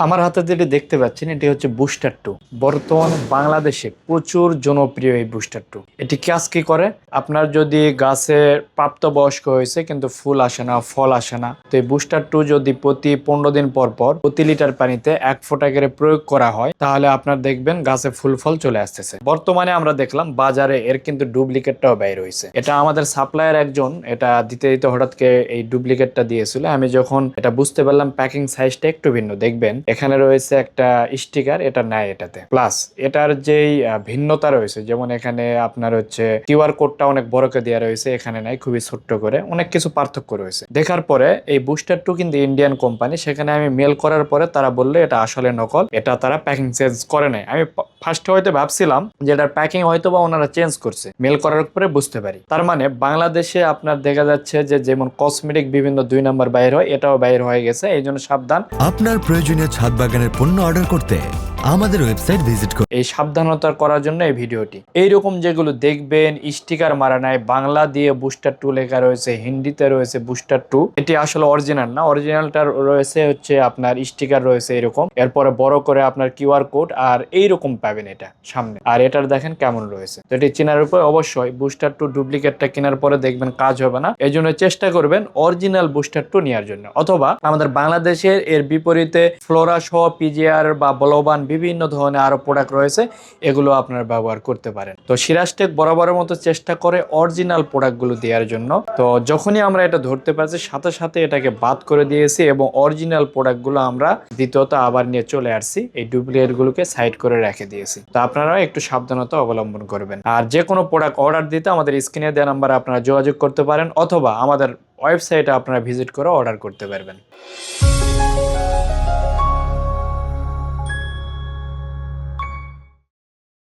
আমার হাতে যেটি দেখতে পাচ্ছেন এটি হচ্ছে বুস্টার 2। বর্তমানে বাংলাদেশে প্রচুর জনপ্রিয় এই বুস্টার 2। এটি কাজ কি করে, আপনার যদি গাছে প্রাপ্তবয়স্ক হয়েছে কিন্তু ফুল আসে না, ফল আসে না, তো এই বুস্টার 2 যদি প্রতি 15 দিন পর পর প্রতি লিটার পানিতে 1 ফোঁটা করে প্রয়োগ করা হয় তাহলে আপনার দেখবেন গাছে ফুল ফল চলে আসতেছে। বর্তমানে আমরা দেখলাম বাজারে এর কিন্তু ডুপ্লিকেটটাও বের হয়েছে। এটা আমাদের সাপ্লায়ার একজন এটা দিতে দিতে হঠাৎ এই ডুপ্লিকেটটা দিয়েছিল। আমি যখন এটা বুঝতে পারলাম প্যাকিং সাইজটা একটু ভিন্ন, দেখবেন এখানে রয়েছে একটা স্টিকার, এটা নাই এটাতে। প্লাস এটার যেই ভিন্নতা রয়েছে, যেমন এখানে আপনার হচ্ছে কিউআর কোডটা অনেক বড়কে দেওয়া রয়েছে, এখানে নাই, খুবই ছোট্ট করে, অনেক কিছু পার্থক্য রয়েছে। দেখার পরে এই বুস্টার 2 কিন্তু ইন্ডিয়ান কোম্পানি, সেখানে আমি মেল করার পরে তারা বললো এটা আসলে নকল, এটা তারা প্যাকিং চেঞ্জ করে নাই। আমি ফার্স্টে হয়তো ভাবছিলাম যে এটার প্যাকিং হয়তো বা ওনারা চেঞ্জ করছে, মেল করার পরে বুঝতে পারি। তার মানে বাংলাদেশে আপনার দেখা যাচ্ছে যে যেমন কসমেটিক বিভিন্ন 2 নাম্বার বাইর হয়, এটাও বাইর হয়ে গেছে, এই জন্য সাবধান। আপনার প্রয়োজনীয় ছাদ বাগানের পণ্য অর্ডার করতে আমাদের ওয়েবসাইট ভিজিট করুন। এই সাবধানতা করার জন্য এই ভিডিওটি। এইরকম যেগুলো দেখবেন স্টিকার মারা নাই, বাংলা দিয়ে বুস্টার 2 লেখা রয়েছে, হিন্দিতে রয়েছে বুস্টার 2, এটি আসলে অরিজিনাল না। অরিজিনালটা রয়েছে হচ্ছে আপনার স্টিকার রয়েছে এরকম, এরপরে বড় করে আপনার কিউআর কোড আর এইরকম পাবেন এটা সামনে। আর এটার দেখেন কেমন রয়েছে, তো এটি চেনার উপর অবশ্যই বুস্টার 2 ডুপ্লিকেটটা কেনার পরে দেখবেন কাজ হবে না, এই জন্য চেষ্টা করবেন অরিজিনাল বুস্টার 2 নেওয়ার জন্য। অথবা আমাদের বাংলাদেশের এর বিপরীতে ফ্লোরা সহ পিজিআর বা বলবান বিভিন্ন ধরনের আরো প্রোডাক্ট রয়েছে, এগুলো আপনারা ব্যবহার করতে পারেন। তো সিরাজটেক বরাবরের মতো চেষ্টা করে অরিজিনাল প্রোডাক্টগুলো দেওয়ার জন্য। তো যখনই আমরা এটা ধরতে পারছি সাথে সাথে এটাকে বাদ করে দিয়েছি এবং অরিজিনাল প্রোডাক্টগুলো আমরা দ্বিতীয়ত আবার নিয়ে চলে আসছি, এই ডুপ্লিকেটগুলোকে সাইড করে রেখে দিয়েছি। তো আপনারাও একটু সাবধানতা অবলম্বন করবেন। আর যে কোনো প্রোডাক্ট অর্ডার দিতে আমাদের স্ক্রিনে দেওয়া নাম্বারে আপনারা যোগাযোগ করতে পারেন, অথবা আমাদের ওয়েবসাইটে আপনারা ভিজিট করে অর্ডার করতে পারবেন।